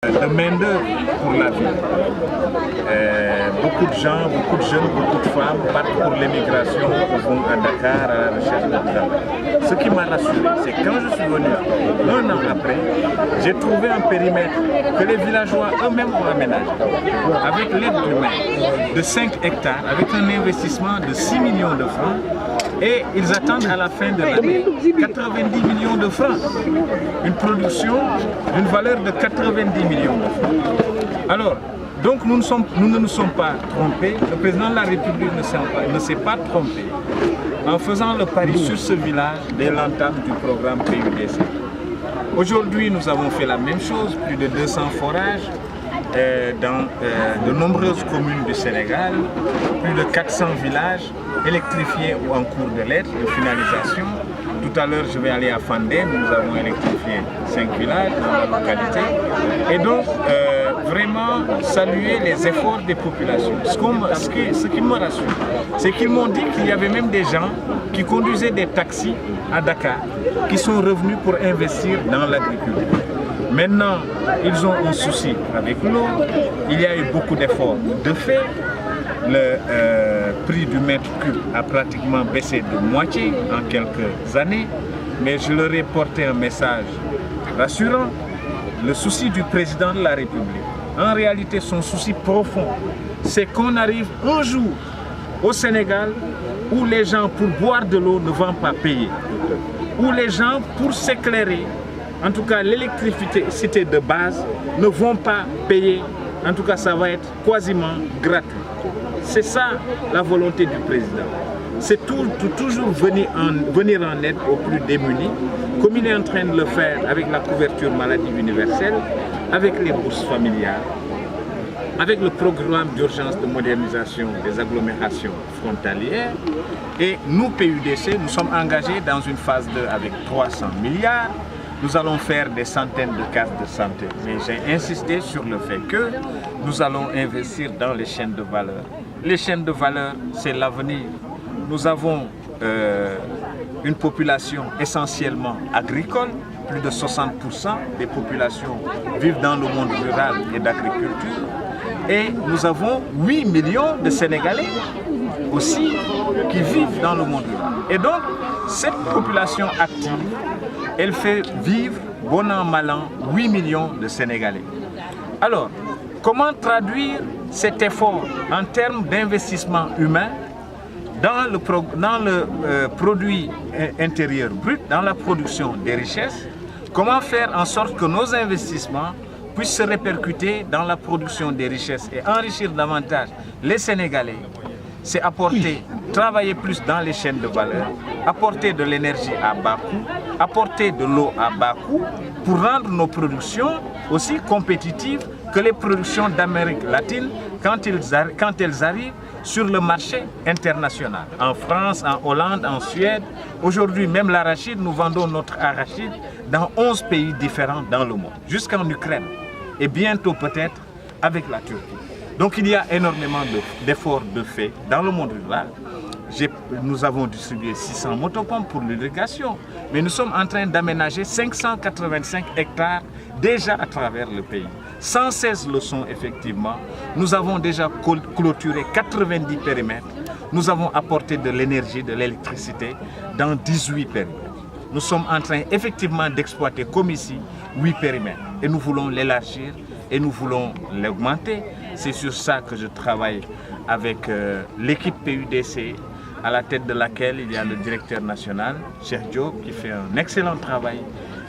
De main-d'œuvre pour la ville. Beaucoup de gens, beaucoup de jeunes, beaucoup de femmes partent pour l'émigration, vont à Dakar à la recherche de travail. Ce qui m'a rassuré, c'est que quand je suis venu un an après, j'ai trouvé un périmètre que les villageois eux-mêmes ont aménagé, avec l'aide du maire de 5 hectares, avec un investissement de 6 millions de francs. Et ils attendent à la fin de l'année 90 millions de francs. Une production d'une valeur de 90 millions de francs. Alors, donc nous ne nous sommes pas trompés. Le président de la République ne s'est pas trompé en faisant le pari sur ce village dès l'entame du programme PUDC. Aujourd'hui, nous avons fait la même chose, plus de 200 forages dans de nombreuses communes du Sénégal, plus de 400 villages électrifiés ou en cours de finalisation. Tout à l'heure, je vais aller à Fandé, nous avons électrifié 5 villages dans la localité. Et donc, vraiment saluer les efforts des populations. Ce qui me rassure, c'est qu'ils m'ont dit qu'il y avait même des gens qui conduisaient des taxis à Dakar, qui sont revenus pour investir dans l'agriculture. Maintenant, ils ont un souci avec l'eau, il y a eu beaucoup d'efforts de fait. Le prix du mètre cube a pratiquement baissé de moitié en quelques années, mais je leur ai porté un message rassurant. Le souci du président de la République, en réalité son souci profond, c'est qu'on arrive un jour au Sénégal où les gens pour boire de l'eau ne vont pas payer, où les gens pour s'éclairer, en tout cas l'électricité de base, ne vont pas payer, en tout cas ça va être quasiment gratuit. C'est ça la volonté du président. C'est toujours venir en aide aux plus démunis, comme il est en train de le faire avec la couverture maladie universelle, avec les bourses familiales, avec le programme d'urgence de modernisation des agglomérations frontalières. Et nous, PUDC, nous sommes engagés dans une phase 2 avec 300 milliards. Nous allons faire des centaines de cases de santé. Mais j'ai insisté sur le fait que nous allons investir dans les chaînes de valeur. Les chaînes de valeur, c'est l'avenir. Nous avons une population essentiellement agricole. Plus de 60% des populations vivent dans le monde rural et d'agriculture. Et nous avons 8 millions de Sénégalais aussi qui vivent dans le monde rural. Et donc, cette population active, elle fait vivre, bon an, mal an, 8 millions de Sénégalais. Alors, comment traduire cet effort en termes d'investissement humain dans le produit intérieur brut, dans la production des richesses? Comment faire en sorte que nos investissements puissent se répercuter dans la production des richesses et enrichir davantage les Sénégalais? C'est apporter, travailler plus dans les chaînes de valeur, apporter de l'énergie à bas coût, apporter de l'eau à bas coût pour rendre nos productions aussi compétitives que les productions d'Amérique latine quand elles arrivent sur le marché international. En France, en Hollande, en Suède, aujourd'hui même l'arachide, nous vendons notre arachide dans 11 pays différents dans le monde, jusqu'en Ukraine et bientôt peut-être avec la Turquie. Donc il y a énormément d'efforts de fait dans le monde rural. Nous avons distribué 600 motopompes pour l'irrigation, mais nous sommes en train d'aménager 585 hectares déjà à travers le pays. 116 leçons effectivement. Nous avons déjà clôturé 90 périmètres. Nous avons apporté de l'énergie, de l'électricité dans 18 périmètres. Nous sommes en train effectivement d'exploiter comme ici 8 périmètres et nous voulons l'élargir et nous voulons l'augmenter. C'est sur ça que je travaille avec l'équipe PUDC, à la tête de laquelle il y a le directeur national, Cheikh Diop, qui fait un excellent travail.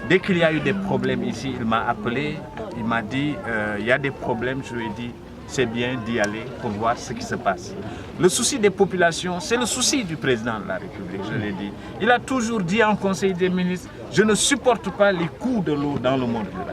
Dès qu'il y a eu des problèmes ici, il m'a appelé, il m'a dit il y a des problèmes, je lui ai dit c'est bien d'y aller pour voir ce qui se passe. Le souci des populations, c'est le souci du président de la République, je l'ai dit. Il a toujours dit en Conseil des ministres, je ne supporte pas les coûts de l'eau dans le monde rural.